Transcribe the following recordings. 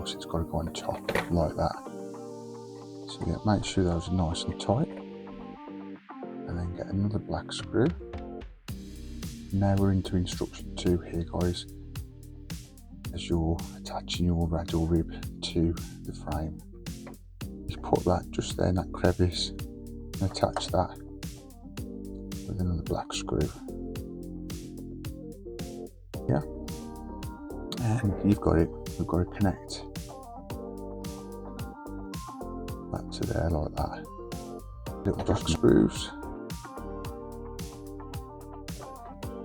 course it's got to go on top like that. So yeah, make sure those are nice and tight, and then get another black screw. Now we're into instruction 2 here, guys, as you're attaching your radial rib to the frame. You put that just there in that crevice and attach that with another black screw. Yeah, and you've got it. We've got to connect that to there like that. Little black screws.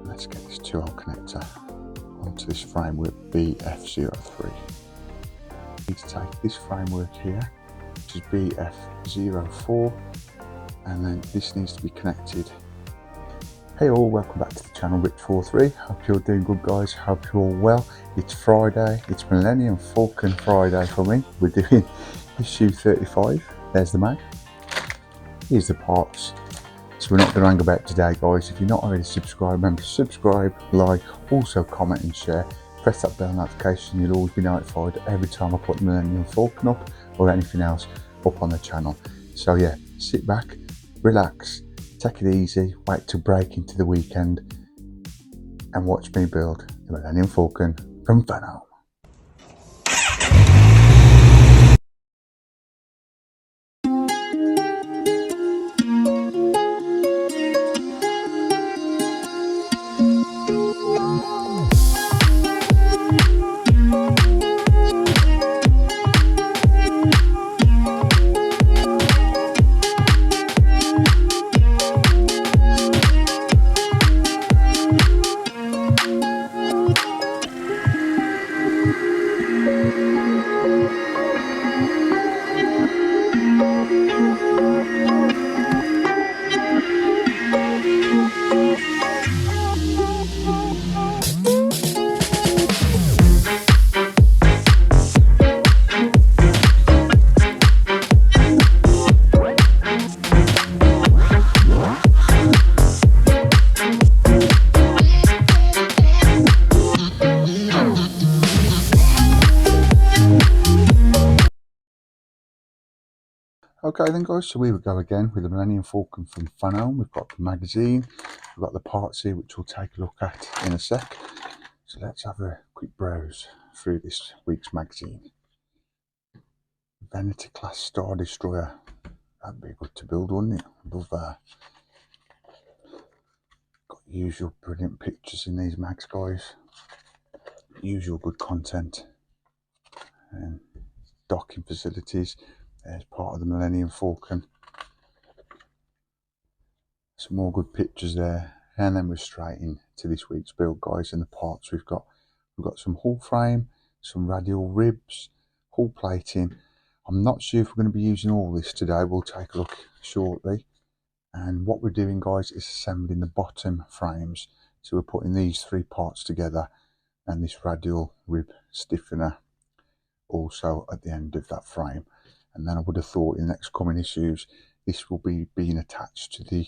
Let's get this 2-hole connector onto this framework BF03. You need to take this framework here, which is BF04, and then this needs to be connected. Hey all, welcome back to the channel, Rich43. Hope you're doing good, guys. Hope you're all well. It's Friday. It's Millennium Falcon Friday for me. We're doing issue 35. There's the mag. Here's the parts. So we're not going to hang about today, guys. If you're not already subscribed, remember to subscribe, like, also comment and share. Press that bell notification. You'll always be notified every time I put the Millennium Falcon up or anything else up on the channel. So yeah, sit back, relax, take it easy, wait to break into the weekend and watch me build the Millennium Falcon from Fano. Okay then, guys, so we will go again with the Millennium Falcon from Fano. We've got the magazine, we've got the parts here which we'll take a look at in a sec. So let's have a quick browse through this week's magazine. Vanity class Star Destroyer. That'd be good to build, wouldn't it? Above there. Got usual brilliant pictures in these mags, guys. Usual good content. And docking facilities. There's part of the Millennium Falcon. Some more good pictures there, and then we're straight into this week's build, guys. And the parts we've got some hull frame, some radial ribs, hull plating. I'm not sure if we're going to be using all this today. We'll take a look shortly. And what we're doing, guys, is assembling the bottom frames. So we're putting these 3 parts together, and this radial rib stiffener also at the end of that frame. And then I would have thought in the next coming issues this will be being attached to the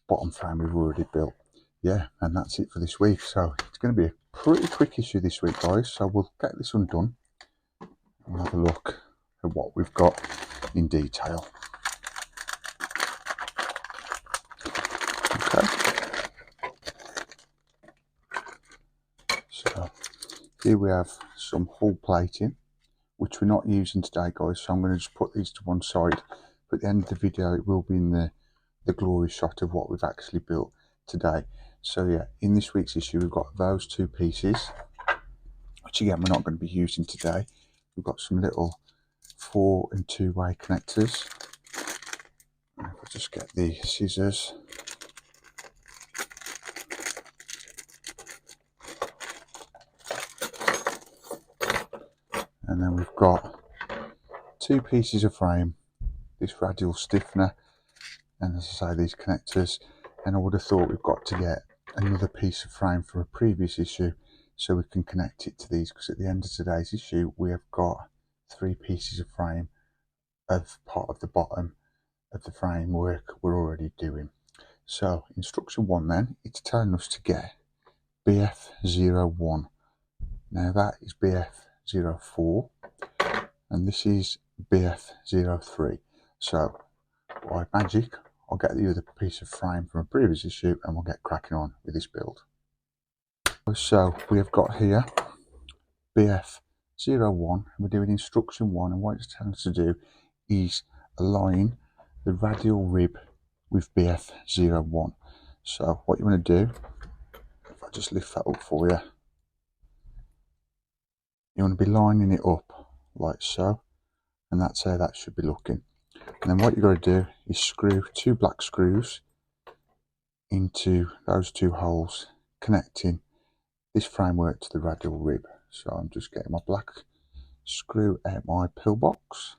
bottom frame we've already built. Yeah, and that's it for this week. So it's going to be a pretty quick issue this week, guys. So we'll get this undone and have a look at what we've got in detail. Okay, so here we have some hull plating, which we're not using today, guys, so I'm going to just put these to one side. But at the end of the video it will be in the glory shot of what we've actually built today. So yeah, in this week's issue we've got those 2 pieces, which again we're not going to be using today. We've got some little 4- and 2-way connectors. If I just get the scissors. And then we've got 2 pieces of frame, this radial stiffener, and as I say, these connectors. And I would have thought we've got to get another piece of frame for a previous issue so we can connect it to these, because at the end of today's issue we have got 3 pieces of frame of part of the bottom of the framework we're already doing. So instruction 1 then, it's telling us to get BF01. Now that is BF04. and this is BF03. So by magic, I'll get the other piece of frame from a previous issue and we'll get cracking on with this build. So we have got here BF01, and we're doing instruction 1, and what it's telling us to do is align the radial rib with BF01. So what you want to do, if I just lift that up for you, you want to be lining it up like so, and that's how that should be looking. And then what you've got to do is screw 2 black screws into those 2 holes, connecting this framework to the radial rib. So I'm just getting my black screw out my pillbox.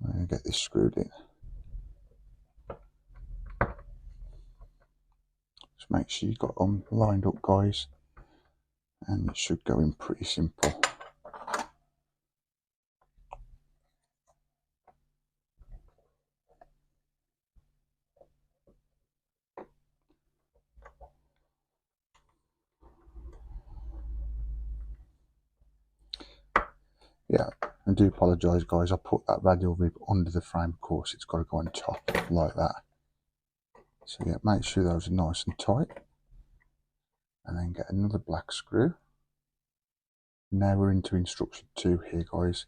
I'm going to get this screwed in. Just make sure you've got them lined up, guys, and it should go in pretty simple. Yeah, I do apologise, guys. I put that radial rib under the frame, of course. It's got to go on top like that. So yeah, make sure those are nice and tight. And then get another black screw. Now we're into instruction 2 here, guys,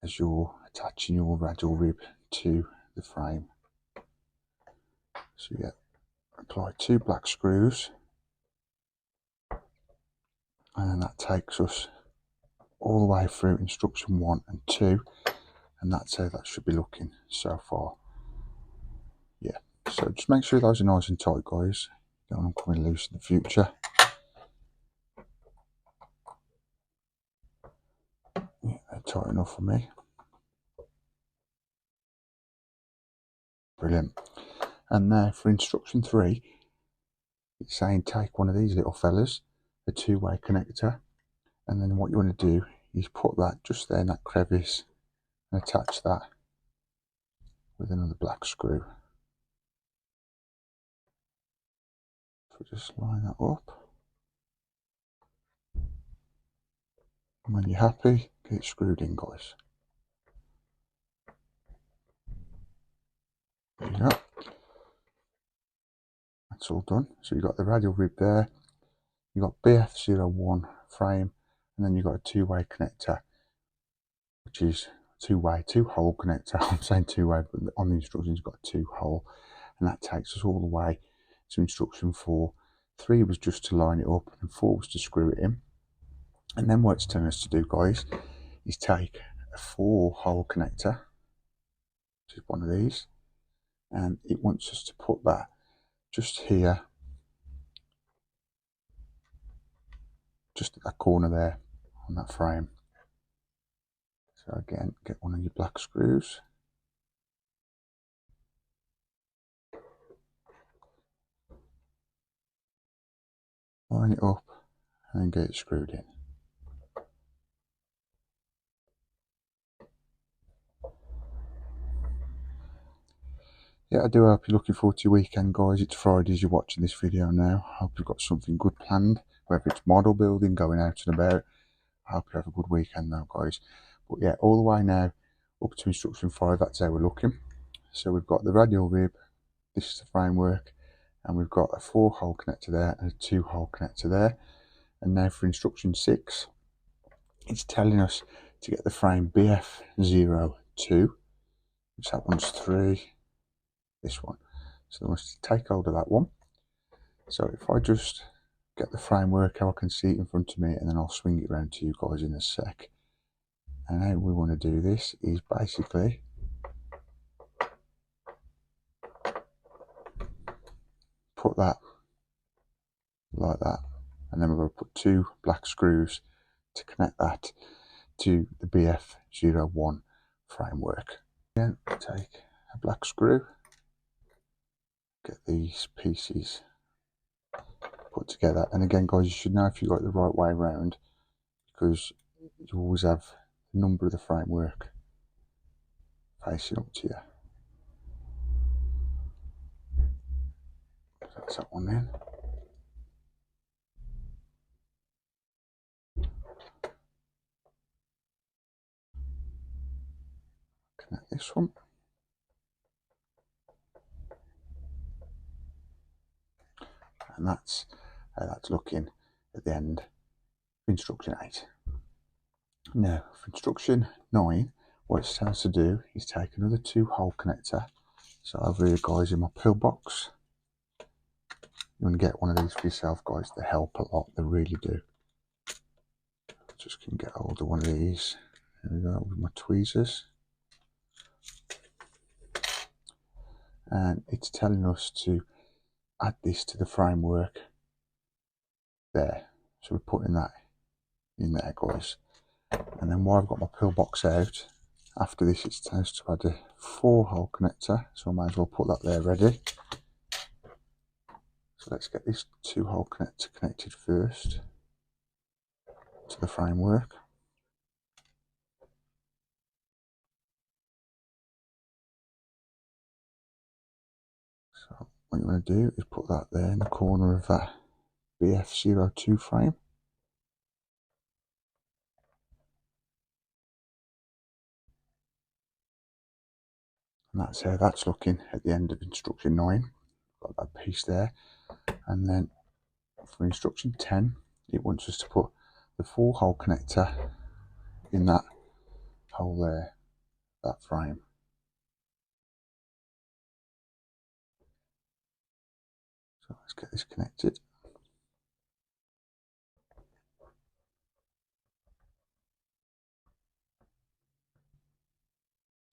as you're attaching your radial rib to the frame. So yeah, apply 2 black screws, and then that takes us all the way through instruction 1 and 2, and that's how that should be looking so far. Yeah, so just make sure those are nice and tight, guys. Don't want them coming loose in the future. Yeah, they're tight enough for me. Brilliant. And now for instruction 3, it's saying take one of these little fellas, a 2-way connector, and then what you want to do is put that just there in that crevice and attach that with another black screw. So just line that up, and when you're happy, get it screwed in, guys. There you go. That's all done. So you've got the radial rib there, you've got BF01 frame, and then you've got a 2-way connector, which is 2-way, 2-hole connector. I'm saying 2-way, but on the instructions you've got a 2-hole, and that takes us all the way to instruction 4. 3 was just to line it up, and 4 was to screw it in. And then what it's telling us to do, guys, is take a 4-hole connector, which is one of these, and it wants us to put that just here, just at that corner there on that frame. So again, get one of your black screws, line it up, and then get it screwed in. Yeah, I do hope you're looking forward to your weekend, guys. It's Friday as you're watching this video now. I hope you've got something good planned, whether it's model building, going out and about. I hope you have a good weekend now, guys. But yeah, all the way now up to instruction 5, that's how we're looking. So we've got the radial rib, this is the framework, and we've got a 4-hole connector there and a 2-hole connector there. And now for instruction 6, it's telling us to get the frame BF02, which that one's 3, this one. So I must take hold of that one. So if I just get the framework how I can see it in front of me, and then I'll swing it around to you guys in a sec. And how we want to do this is basically put that like that, and then we're going to put 2 black screws to connect that to the BF01 framework. Again, take a black screw, get these pieces put together, and again, guys, you should know if you got it the right way around, because you always have the number of the framework facing up to you. So that's that one then. this one. And that's looking at the end of instruction 8. Now for instruction 9, what it's telling us to do is take another 2-hole connector. So over here guys, in my pillbox, you want to get one of these for yourself guys. They help a lot, they really do. Just can get hold of one of these. There we go, with my tweezers. And it's telling us to add this to the framework there. So we're putting that in there guys. And then while I've got my pillbox out, after this it's telling us to add a 4-hole connector. So I might as well put that there ready. So let's get this 2-hole connector connected first to the framework. So what you want to do is put that there in the corner of that BF02 frame. And that's how that's looking at the end of instruction 9. Got that piece there. And then for instruction 10, it wants us to put the 4-hole connector in that hole there, that frame. So let's get this connected.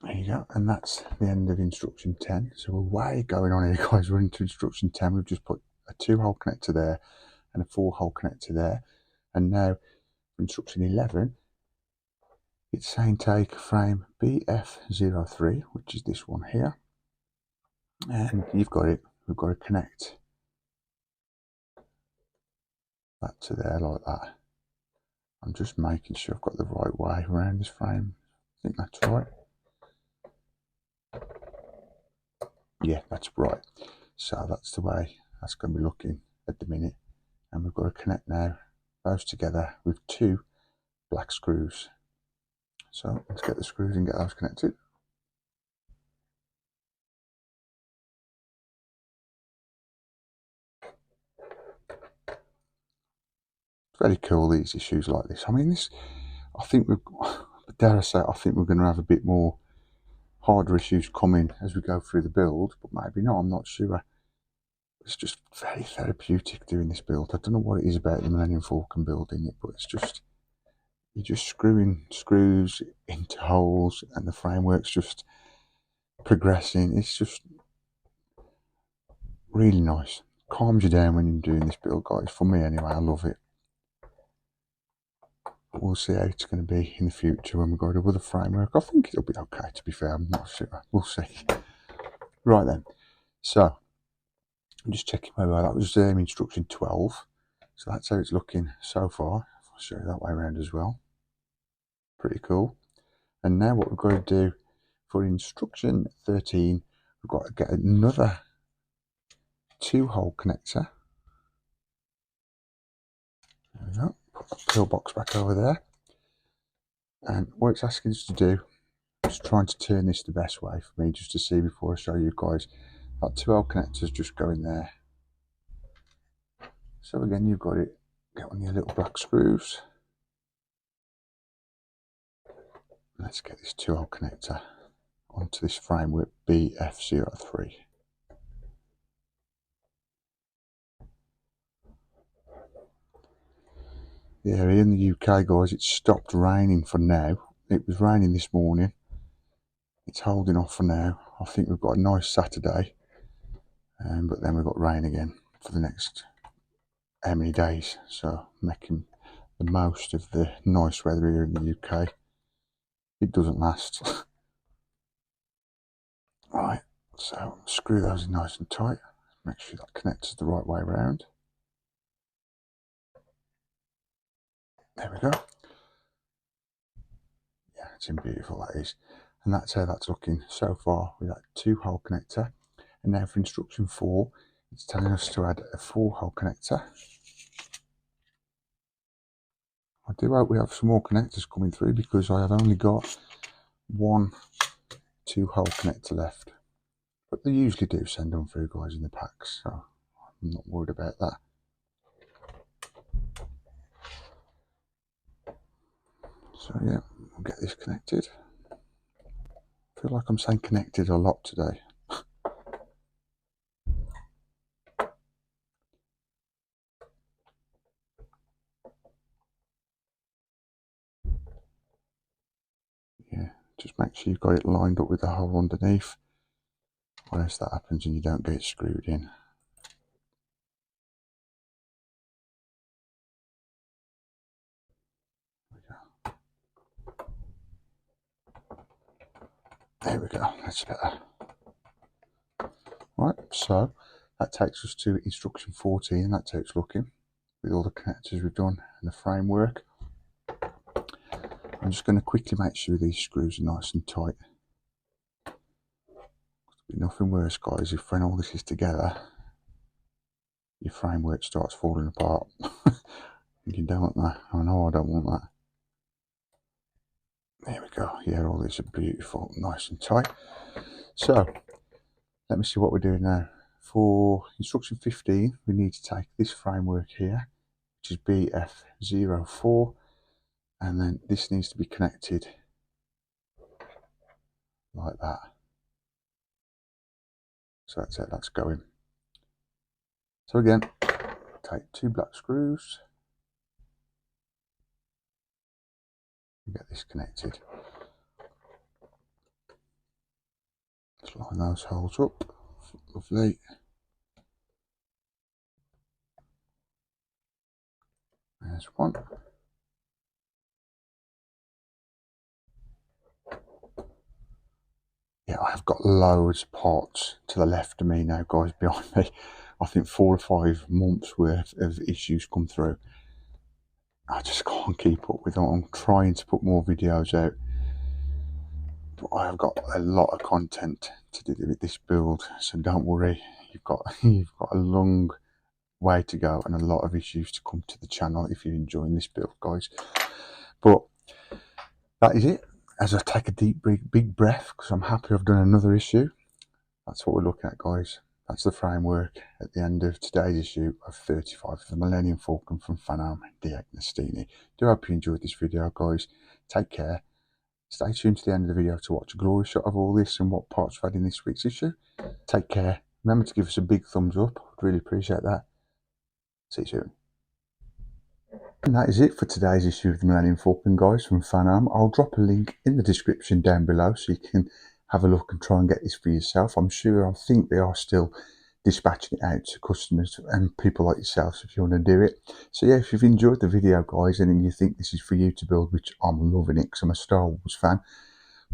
There you go, and that's the end of instruction 10. So we're way going on here guys. We're into instruction 10. We've just put a 2-hole connector there and a 4-hole connector there. And now for instruction 11, it's saying take frame BF03, which is this one here. And you've got it, we've got to connect that to there like that. I'm just making sure I've got the right way around this frame. I think that's right. Yeah, that's right. So that's the way that's going to be looking at the minute. And we've got to connect now those together with 2 black screws. So let's get the screws and get those connected. It's very cool, these issues like this. I mean, this, I think dare I say, I think we're going to have a bit more harder issues coming as we go through the build, but maybe not, I'm not sure. It's just very therapeutic doing this build. I don't know what it is about the Millennium Falcon building it, but it's just, you're just screwing screws into holes and the framework's just progressing. It's just really nice. Calms you down when you're doing this build, guys. For me anyway, I love it. But we'll see how it's going to be in the future when we go to other framework. I think it'll be okay, to be fair. I'm not sure. We'll see. Right then. So, I'm just checking my way. That was instruction 12. So that's how it's looking so far. I'll show you that way around as well. Pretty cool. And now what we've got to do for instruction 13, we've got to get another 2-hole connector. There we go. Put the pillbox back over there. And what it's asking us to do is trying to turn this the best way for me, just to see before I show you guys. That 2-hole connector's just going there. So again, you've got it, get on your little black screws. Let's get this 2-hole connector onto this framework BF03. Yeah, in the UK guys, it's stopped raining for now. It was raining this morning. It's holding off for now. I think we've got a nice Saturday, but then we've got rain again for the next how many days. So making the most of the nice weather here in the UK. It doesn't last. Right, so screw those in nice and tight. Make sure that connects the right way around. There we go. Yeah, it's in beautiful, that is. And that's how that's looking so far with that 2-hole connector. And now for instruction 4, it's telling us to add a 4-hole connector. I do hope we have some more connectors coming through, because I have only got one 2 hole connector left, but they usually do send them through, guys, in the packs, so I'm not worried about that. So yeah, we'll get this connected. I feel like I'm saying connected a lot today. Yeah, just make sure you've got it lined up with the hole underneath, or else that happens and you don't get it screwed in. There we go, that's better. Right, so that takes us to instruction 14, that's how it's looking, with all the connectors we've done and the framework. I'm just going to quickly make sure these screws are nice and tight. There'll be nothing worse, guys, if when all this is together, your framework starts falling apart. You don't want that. I know I don't want that. There we go. Yeah, all these are beautiful, nice and tight. So, let me see what we're doing now. For instruction 15, we need to take this framework here, which is BF04, and then this needs to be connected like that. So that's it, that's going. So again, take 2 black screws and get this connected. Just line those holes up. Lovely. There's one. Yeah, I've got loads of parts to the left of me now, guys, behind me. I think 4 or 5 months worth of issues come through. I just can't keep up with it. I'm trying to put more videos out, but I have got a lot of content to do with this build, so don't worry. You've got a long way to go and a lot of issues to come to the channel if you're enjoying this build, guys. But that is it. As I take a deep big breath, because I'm happy I've done another issue. That's what we're looking at, guys. That's the framework at the end of today's issue of 35 of the Millennium Falcon from Fan D. Agnostini. Do hope you enjoyed this video, guys. Take care. Stay tuned to the end of the video to watch a glory shot of all this and what parts we've had in this week's issue. Take care. Remember to give us a big thumbs up. I'd really appreciate that. See you soon. And that is it for today's issue of the Millennium Falcon, guys, from Fan. I'll drop a link in the description down below so you can have a look and try and get this for yourself. I think they are still dispatching it out to customers and people like yourselves if you want to do it. So yeah, if you've enjoyed the video, guys, and you think this is for you to build, which I'm loving it because I'm a Star Wars fan,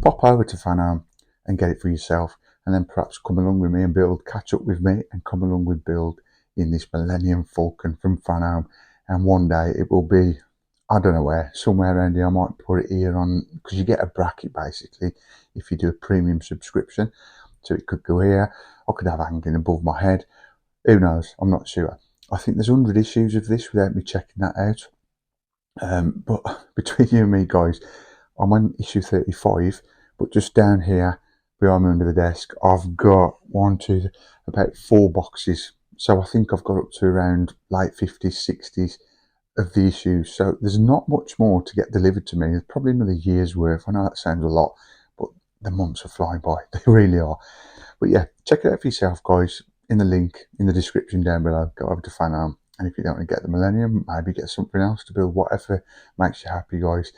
pop over to Fan and get it for yourself, and then perhaps come along with me and build, catch up with me and come along with build in this Millennium Falcon from Fan. And one day it will be, I don't know where, somewhere around here. I might put it here on, because you get a bracket basically if you do a premium subscription. So it could go here. I could have hanging above my head. Who knows? I'm not sure. I think there's 100 issues of this without me checking that out. But between you and me, guys, I'm on issue 35. But just down here, behind me under the desk, I've got about 4 boxes. So I think I've got up to around late 50s, 60s of the issues. So there's not much more to get delivered to me. There's probably another year's worth. I know that sounds a lot, but the months are flying by. They really are. But yeah, check it out for yourself, guys. In the link in the description down below. Go over to Fan. And if you don't want to get the Millennium, maybe get something else to build, whatever makes you happy, guys.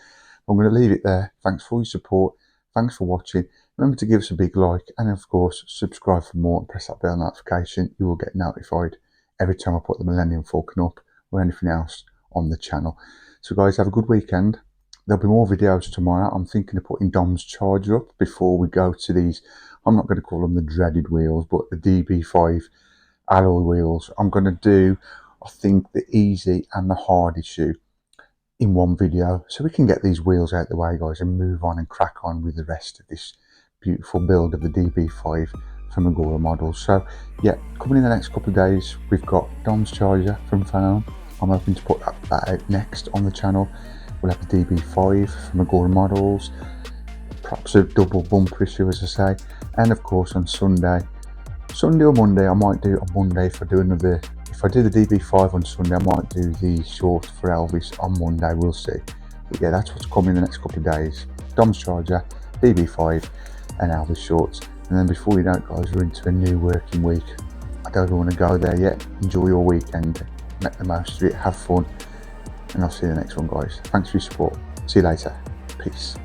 I'm going to leave it there. Thanks for your support. Thanks for watching. Remember to give us a big like, and of course subscribe for more and press that bell notification. You will get notified every time I put the Millennium Falcon up or anything else on the channel. So guys, have a good weekend. There'll be more videos tomorrow. I'm thinking of putting Dom's charger up before we go to these, I'm not going to call them the dreaded wheels, but the DB5 alloy wheels. I'm going to do, I think, the easy and the hard issue in one video, so we can get these wheels out the way, guys, and move on and crack on with the rest of this beautiful build of the DB5 from Agora models. So yeah, coming in the next couple of days, we've got Dom's charger from Fan. I'm hoping to put that out next on the channel. We'll have the DB5 from Agora models, perhaps a double bumper issue, as I say. And of course on Sunday or Monday, I might do it on Monday if I do the DB5 on Sunday, I might do the short for Elvis on Monday, we'll see. But yeah, that's what's coming in the next couple of days. Dom's Charger, DB5 and Elvis shorts. And then before you know it, guys, we're into a new working week. I don't want to go there yet. Enjoy your weekend, make the most of it, have fun, and I'll see you in the next one, guys. Thanks for your support. See you later. Peace.